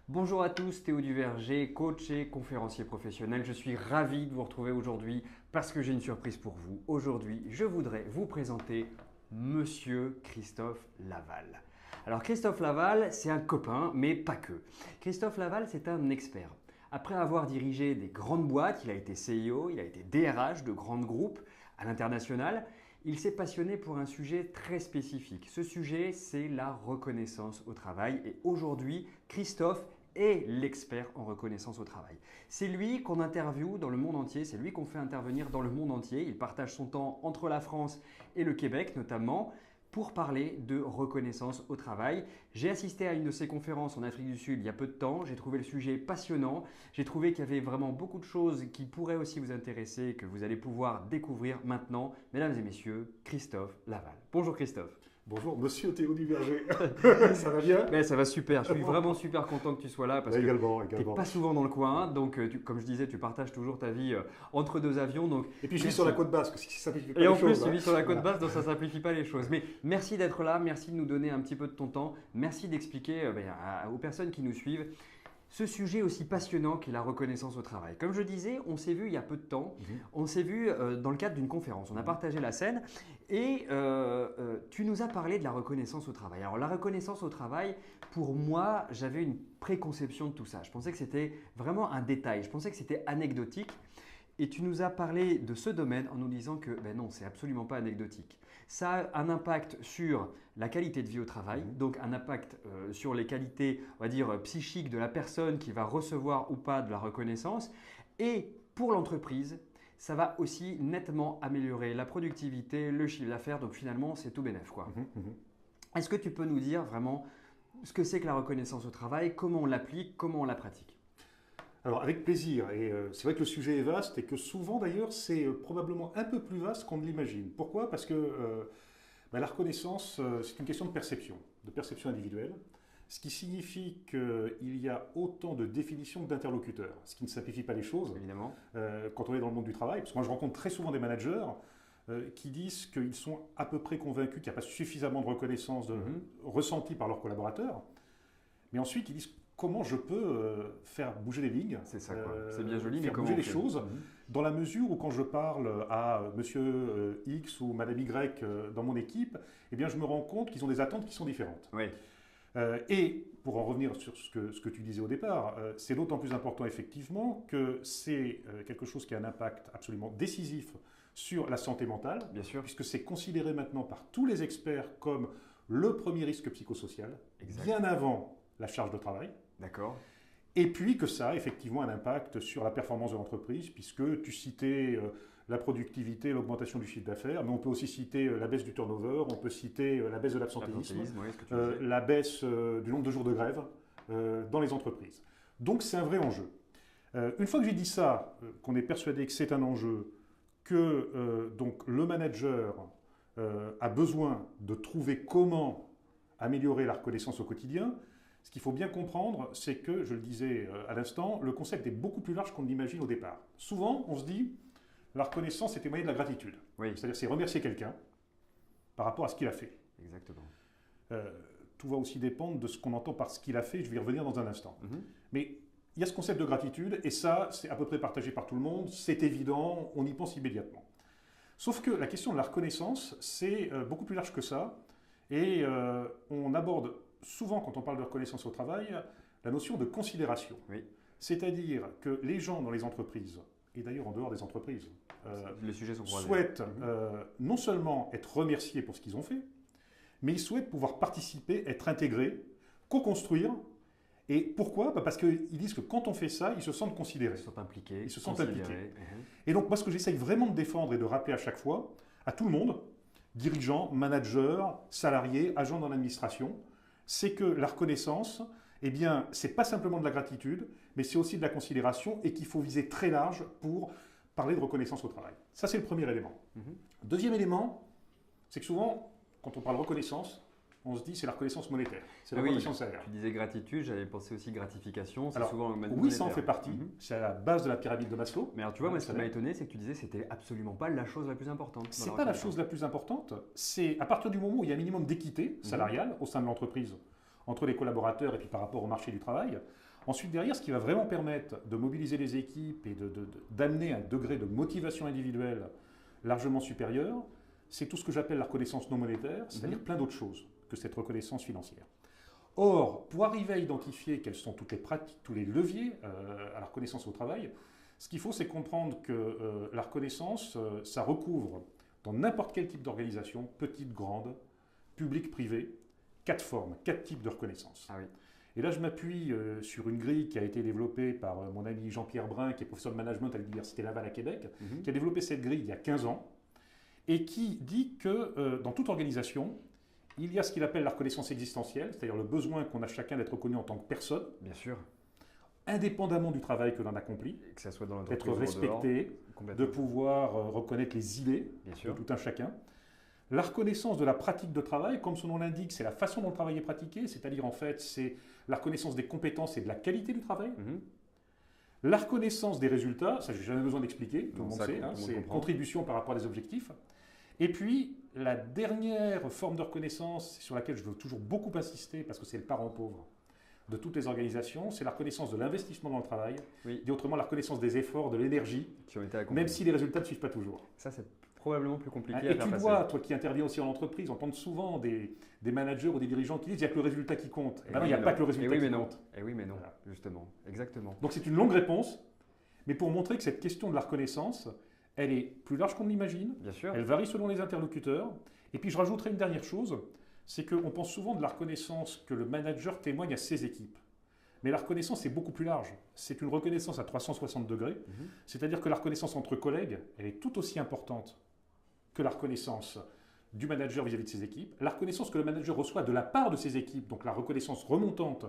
Bonjour à tous, Théo Duverger, coach et conférencier professionnel. Je suis ravi de vous retrouver aujourd'hui parce que j'ai une surprise pour vous. Aujourd'hui, je voudrais vous présenter Monsieur Christophe Laval. Alors Christophe Laval, c'est un copain, mais pas que. Christophe Laval, c'est un expert. Après avoir dirigé des grandes boîtes, il a été CIO, il a été DRH de grands groupes à l'international. Il s'est passionné pour un sujet très spécifique. Ce sujet, c'est la reconnaissance au travail. Et aujourd'hui, Christophe est l'expert en reconnaissance au travail. C'est lui qu'on interviewe dans le monde entier, c'est lui qu'on fait intervenir dans le monde entier. Il partage son temps entre la France et le Québec notamment pour parler de reconnaissance au travail. J'ai assisté à une de ses conférences en Afrique du Sud il y a peu de temps. J'ai trouvé le sujet passionnant. J'ai trouvé qu'il y avait vraiment beaucoup de choses qui pourraient aussi vous intéresser et que vous allez pouvoir découvrir maintenant. Mesdames et messieurs, Christophe Laval. Bonjour Christophe. Bonjour, monsieur Théo Duverger. Ça va bien? Ça va super. Je suis vraiment super content que tu sois là parce que tu n'es pas souvent dans le coin. Donc, comme je disais, tu partages toujours ta vie entre deux avions. Donc, et puis je vis sur la côte basque, ce qui simplifie pas et les en choses. plus, tu vis sur la côte basse, donc ça ne simplifie pas les choses. Mais merci d'être là, merci de nous donner un petit peu de ton temps. Merci d'expliquer aux personnes qui nous suivent ce sujet aussi passionnant qu'est la reconnaissance au travail. Comme je disais, on s'est vu il y a peu de temps, on s'est vu dans le cadre d'une conférence, on a partagé la scène et tu nous as parlé de la reconnaissance au travail. Alors la reconnaissance au travail, pour moi, j'avais une préconception de tout ça. Je pensais que c'était vraiment un détail, je pensais que c'était anecdotique. Et tu nous as parlé de ce domaine en nous disant que non, c'est absolument pas anecdotique. Ça a un impact sur la qualité de vie au travail, donc un impact sur les qualités, on va dire, psychiques de la personne qui va recevoir ou pas de la reconnaissance. Et pour l'entreprise, ça va aussi nettement améliorer la productivité, le chiffre d'affaires. Donc finalement, c'est tout bénef, quoi. Est-ce que tu peux nous dire vraiment ce que c'est que la reconnaissance au travail, comment on l'applique, comment on la pratique? Alors avec plaisir, et c'est vrai que le sujet est vaste et que souvent d'ailleurs c'est probablement un peu plus vaste qu'on ne l'imagine. Pourquoi? Parce que la reconnaissance c'est une question de perception individuelle, ce qui signifie qu'il y a autant de définitions que d'interlocuteurs, ce qui ne simplifie pas les choses. Évidemment. Quand on est dans le monde du travail, parce que moi je rencontre très souvent des managers qui disent qu'ils sont à peu près convaincus qu'il n'y a pas suffisamment de reconnaissance ressentie par leurs collaborateurs, mais ensuite ils disent comment je peux faire bouger les lignes. C'est ça, quoi. C'est bien joli, mais faire comment bouger on les fait choses, dans la mesure où quand je parle à monsieur X ou madame Y dans mon équipe, eh bien je me rends compte qu'ils ont des attentes qui sont différentes. Oui. Et pour en revenir sur ce que tu disais au départ, c'est d'autant plus important effectivement que c'est quelque chose qui a un impact absolument décisif sur la santé mentale, Bien sûr. puisque c'est considéré maintenant par tous les experts comme le premier risque psychosocial, Exact. bien avant la charge de travail. D'accord. Et puis que ça a effectivement un impact sur la performance de l'entreprise, puisque tu citais la productivité, l'augmentation du chiffre d'affaires, mais on peut aussi citer la baisse du turnover, on peut citer la baisse de l'absentéisme, Oui, ce que tu disais. la baisse du nombre de jours de grève dans les entreprises. Donc c'est un vrai enjeu. Une fois que j'ai dit ça, qu'on est persuadé que c'est un enjeu, que donc le manager a besoin de trouver comment améliorer la reconnaissance au quotidien, ce qu'il faut bien comprendre, c'est que, je le disais à l'instant, le concept est beaucoup plus large qu'on ne l'imagine au départ. Souvent, on se dit, la reconnaissance est témoigner de la gratitude. Oui. C'est-à-dire, c'est remercier quelqu'un par rapport à ce qu'il a fait. Exactement. Tout va aussi dépendre de ce qu'on entend par ce qu'il a fait, je vais y revenir dans un instant. Mais il y a ce concept de gratitude, et ça, c'est à peu près partagé par tout le monde, c'est évident, on y pense immédiatement. Sauf que la question de la reconnaissance, c'est beaucoup plus large que ça, et on aborde souvent, quand on parle de reconnaissance au travail, la notion de considération. Oui. C'est-à-dire que les gens dans les entreprises, et d'ailleurs en dehors des entreprises, Les sujets sont croisés. souhaitent non seulement être remerciés pour ce qu'ils ont fait, mais ils souhaitent pouvoir participer, être intégrés, co-construire. Et pourquoi? Parce qu'ils disent que quand on fait ça, ils se sentent considérés. Ils se sentent impliqués. Ils se sentent considérés. impliqués. Et donc moi, ce que j'essaye vraiment de défendre et de rappeler à chaque fois, à tout le monde, dirigeants, managers, salariés, agents dans l'administration, c'est que la reconnaissance, eh bien, c'est pas simplement de la gratitude, mais c'est aussi de la considération et qu'il faut viser très large pour parler de reconnaissance au travail. Ça, c'est le premier élément. Deuxième élément, c'est que souvent, quand on parle reconnaissance, on se dit c'est la reconnaissance monétaire, c'est la reconnaissance salaire. Tu disais gratitude, j'avais pensé aussi gratification, c'est Alors, souvent monétaire. oui, ça en fait partie, c'est à la base de la pyramide de Maslow. Mais alors tu vois, moi ce qui m'a étonné, c'est que tu disais que c'était absolument pas la chose la plus importante. C'est pas la chose la plus importante, c'est à partir du moment où il y a un minimum d'équité salariale au sein de l'entreprise, entre les collaborateurs et puis par rapport au marché du travail. Ensuite, derrière, ce qui va vraiment permettre de mobiliser les équipes et d'amener un degré de motivation individuelle largement supérieur, c'est tout ce que j'appelle la reconnaissance non monétaire, c'est-à-dire plein d'autres choses que cette reconnaissance financière. Or, pour arriver à identifier quelles sont toutes les pratiques, tous les leviers à la reconnaissance au travail, ce qu'il faut, c'est comprendre que la reconnaissance, ça recouvre dans n'importe quel type d'organisation, petite, grande, publique, privée, 4 formes, 4 types de reconnaissance. Ah oui. Et là, je m'appuie sur une grille qui a été développée par mon ami Jean-Pierre Brun, qui est professeur de management à l'Université Laval à Québec, qui a développé cette grille il y a 15 ans, et qui dit que dans toute organisation, il y a ce qu'il appelle la reconnaissance existentielle, c'est-à-dire le besoin qu'on a chacun d'être reconnu en tant que personne, Bien sûr. indépendamment du travail que l'on accomplit, Et que ça soit dans d'être l'entreprise ou en dehors, respecté, complètement. de pouvoir reconnaître les idées Bien de sûr. tout un chacun. La reconnaissance de la pratique de travail, comme son nom l'indique, c'est la façon dont le travail est pratiqué, c'est-à-dire en fait c'est la reconnaissance des compétences et de la qualité du travail. La reconnaissance des résultats, ça j'ai jamais besoin d'expliquer, tout le monde ça, sait, tout le monde c'est comprend. contribution par rapport à des objectifs. Et puis la dernière forme de reconnaissance sur laquelle je veux toujours beaucoup insister, parce que c'est le parent pauvre de toutes les organisations, c'est la reconnaissance de l'investissement dans le travail, Oui. dit autrement la reconnaissance des efforts, de l'énergie, Qui ont été accomplis. même si les résultats ne suivent pas toujours. Ça, c'est probablement plus compliqué à Et faire tu passer. dois, toi qui interviens aussi en entreprise, entendre souvent des managers ou des dirigeants qui disent il n'y a que le résultat qui compte. Eh Ben non, oui, il n'y a mais pas non. que le résultat Eh oui, mais qui non. compte. Eh oui, mais non, Voilà. justement. Exactement. Donc c'est une longue réponse, mais pour montrer que cette question de la reconnaissance, elle est plus large qu'on l'imagine, Bien sûr. elle varie selon les interlocuteurs. Et puis je rajouterai une dernière chose, c'est qu'on pense souvent de la reconnaissance que le manager témoigne à ses équipes. Mais la reconnaissance est beaucoup plus large. C'est une reconnaissance à 360 degrés, c'est-à-dire que la reconnaissance entre collègues, elle est tout aussi importante que la reconnaissance du manager vis-à-vis de ses équipes. La reconnaissance que le manager reçoit de la part de ses équipes, donc la reconnaissance remontante,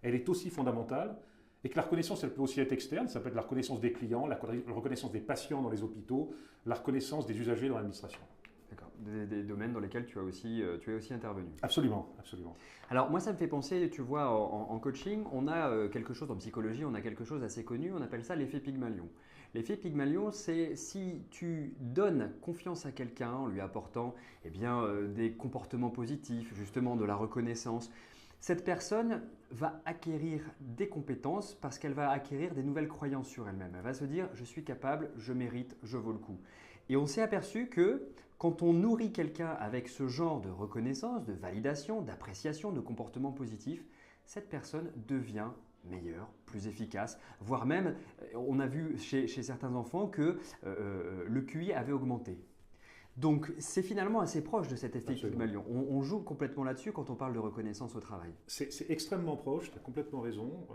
elle est aussi fondamentale. Et que la reconnaissance, elle peut aussi être externe, ça peut être la reconnaissance des clients, la reconnaissance des patients dans les hôpitaux, la reconnaissance des usagers dans l'administration. D'accord. Des domaines dans lesquels tu es aussi intervenu. Absolument, absolument. Alors moi, ça me fait penser, tu vois, en coaching, on a quelque chose, en psychologie, on a quelque chose assez connu, on appelle ça l'effet Pygmalion. L'effet Pygmalion, c'est si tu donnes confiance à quelqu'un en lui apportant eh bien, des comportements positifs, justement de la reconnaissance, cette personne va acquérir des compétences parce qu'elle va acquérir des nouvelles croyances sur elle-même. Elle va se dire « je suis capable, je mérite, je vaux le coup ». Et on s'est aperçu que quand on nourrit quelqu'un avec ce genre de reconnaissance, de validation, d'appréciation, de comportements positifs, cette personne devient meilleure, plus efficace, voire même, on a vu chez certains enfants que le QI avait augmenté. Donc, c'est finalement assez proche de cet effet Pygmalion. On joue complètement là-dessus quand on parle de reconnaissance au travail. C'est extrêmement proche, tu as complètement raison.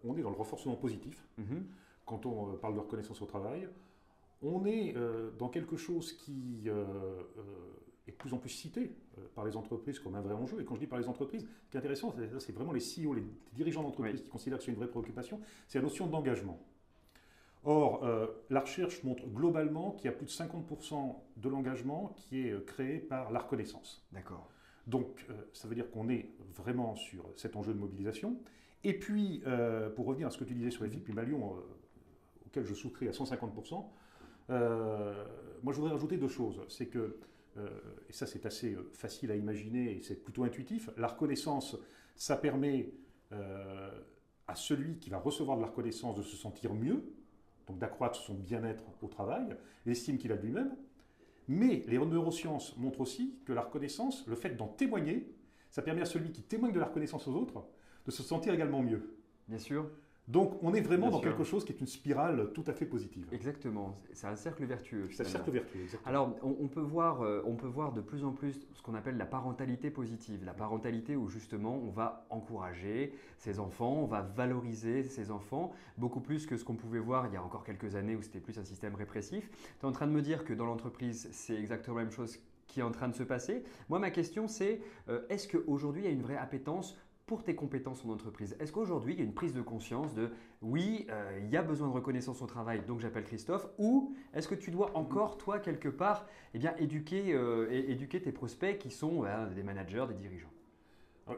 On est dans le renforcement positif quand on parle de reconnaissance au travail. On est dans quelque chose qui est de plus en plus cité par les entreprises comme un vrai enjeu. Et quand je dis par les entreprises, ce qui est intéressant, c'est vraiment les CEO, les dirigeants d'entreprise qui considèrent que c'est une vraie préoccupation, c'est la notion d'engagement. Or, la recherche montre globalement qu'il y a plus de 50% de l'engagement qui est créé par la reconnaissance. D'accord. Donc, ça veut dire qu'on est vraiment sur cet enjeu de mobilisation. Et puis, pour revenir à ce que tu disais sur l'effet Pygmalion, auquel je souscris à 150%, moi je voudrais rajouter deux choses. C'est que, et ça c'est assez facile à imaginer et c'est plutôt intuitif, la reconnaissance, ça permet à celui qui va recevoir de la reconnaissance de se sentir mieux, donc d'accroître son bien-être au travail, l'estime qu'il a de lui-même. Mais les neurosciences montrent aussi que la reconnaissance, le fait d'en témoigner, ça permet à celui qui témoigne de la reconnaissance aux autres de se sentir également mieux. Bien sûr. Donc on est vraiment dans quelque chose qui est une spirale tout à fait positive. Exactement, c'est un cercle vertueux. C'est un cercle vertueux, exactement. Alors on peut voir de plus en plus ce qu'on appelle la parentalité positive. La parentalité où justement on va encourager ses enfants, on va valoriser ses enfants, beaucoup plus que ce qu'on pouvait voir il y a encore quelques années où c'était plus un système répressif. Tu es en train de me dire que dans l'entreprise, c'est exactement la même chose qui est en train de se passer. Moi ma question c'est, est-ce qu'aujourd'hui il y a une vraie appétence pour tes compétences en entreprise? Est-ce qu'aujourd'hui, il y a une prise de conscience de oui, il y a besoin de reconnaissance au travail, donc j'appelle Christophe, ou est-ce que tu dois encore, toi, quelque part, eh bien, éduquer tes prospects qui sont des managers, des dirigeants?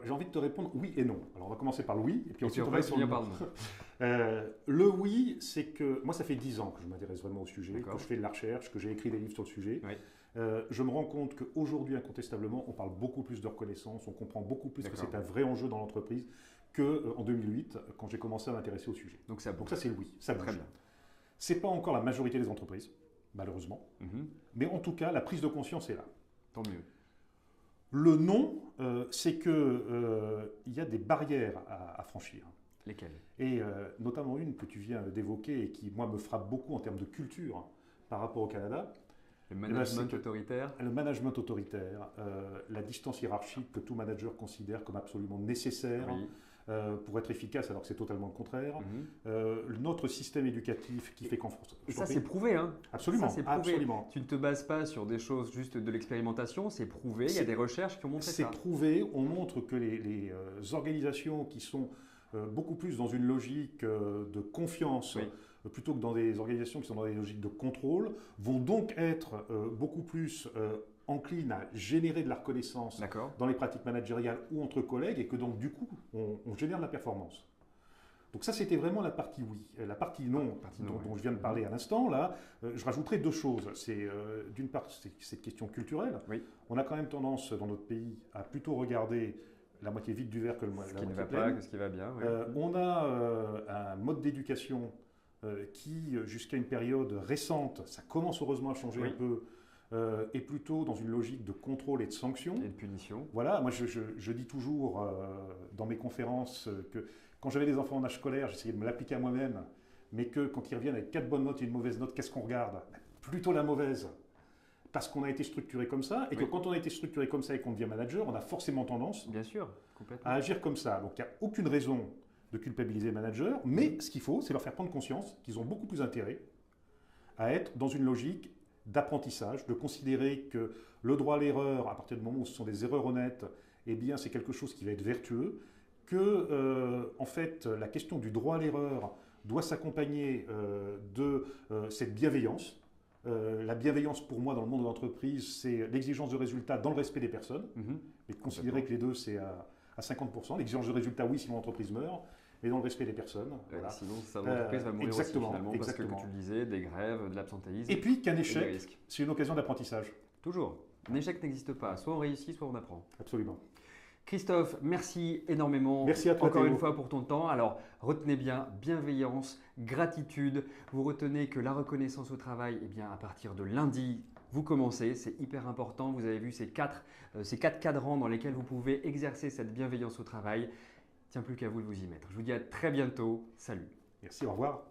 J'ai envie de te répondre oui et non. Alors on va commencer par le oui, et puis ensuite on va sur le le non. Le oui, c'est que moi ça fait 10 ans que je m'intéresse vraiment au sujet, que je fais de la recherche, que j'ai écrit des livres sur le sujet. Oui. Je me rends compte qu'aujourd'hui, incontestablement, on parle beaucoup plus de reconnaissance, on comprend beaucoup plus que c'est un vrai enjeu dans l'entreprise qu'en 2008, quand j'ai commencé à m'intéresser au sujet. Donc ça c'est oui, ça bouge. Très bien. Ce n'est pas encore la majorité des entreprises, malheureusement, mais en tout cas, la prise de conscience est là. Tant mieux. Le non, c'est qu'il y a des barrières à franchir. Lesquelles? Et notamment une que tu viens d'évoquer et qui, moi, me frappe beaucoup en termes de culture par rapport au Canada. Le management autoritaire. Le management autoritaire, la distance hiérarchique que tout manager considère comme absolument nécessaire pour être efficace, alors que c'est totalement le contraire. Notre système éducatif qui fait qu'en France. Et ça, c'est prouvé. Hein. Absolument, ça, prouvé. Absolument. Tu ne te bases pas sur des choses juste de l'expérimentation, c'est prouvé. Il y a des recherches qui ont montré ça. C'est prouvé. On montre que les organisations qui sont beaucoup plus dans une logique de confiance, plutôt que dans des organisations qui sont dans des logiques de contrôle, vont donc être beaucoup plus enclines à générer de la reconnaissance dans les pratiques managériales ou entre collègues, et que donc du coup, on génère de la performance. Donc ça, c'était vraiment la partie oui. La partie non, dont je viens de parler à l'instant, là, je rajouterai deux choses. C'est d'une part, c'est cette question culturelle. On a quand même tendance dans notre pays à plutôt regarder la moitié vide du verre que la moitié pleine. Ce qui ne va pas, que ce qui va bien. On a un mode d'éducation qui, jusqu'à une période récente, ça commence heureusement à changer un peu, est plutôt dans une logique de contrôle et de sanction. Et de punition. Voilà, moi je dis toujours dans mes conférences que quand j'avais des enfants en âge scolaire, j'essayais de me l'appliquer à moi-même, mais que quand ils reviennent avec 4 bonnes notes et une mauvaise note, qu'est-ce qu'on regarde? Plutôt la mauvaise. Parce qu'on a été structuré comme ça, et que quand on a été structuré comme ça et qu'on devient manager, on a forcément tendance à agir comme ça. Donc il n'y a aucune raison de culpabiliser les managers, mais ce qu'il faut, c'est leur faire prendre conscience qu'ils ont beaucoup plus intérêt à être dans une logique d'apprentissage, de considérer que le droit à l'erreur, à partir du moment où ce sont des erreurs honnêtes, eh bien c'est quelque chose qui va être vertueux, que en fait la question du droit à l'erreur doit s'accompagner de cette bienveillance. La bienveillance pour moi dans le monde de l'entreprise, c'est l'exigence de résultat dans le respect des personnes, mais considérer que les deux c'est à 50%. L'exigence de résultat, oui, sinon l'entreprise meurt, mais dans le respect des personnes. Voilà. Sinon, l'entreprise va mourir aussi finalement, parce que tu le disais, des grèves, de l'absentéisme. Et puis qu'un échec, c'est une occasion d'apprentissage. Toujours. Un échec n'existe pas. Soit on réussit, soit on apprend. Absolument. Christophe, merci énormément. Merci à toi, encore Théo. une fois pour ton temps. Alors, retenez bien bienveillance, gratitude. Vous retenez que la reconnaissance au travail, eh bien, à partir de lundi, vous commencez. C'est hyper important. Vous avez vu ces quatre cadrans dans lesquels vous pouvez exercer cette bienveillance au travail. Il ne tient plus qu'à vous de vous y mettre. Je vous dis à très bientôt. Salut. Merci, au revoir.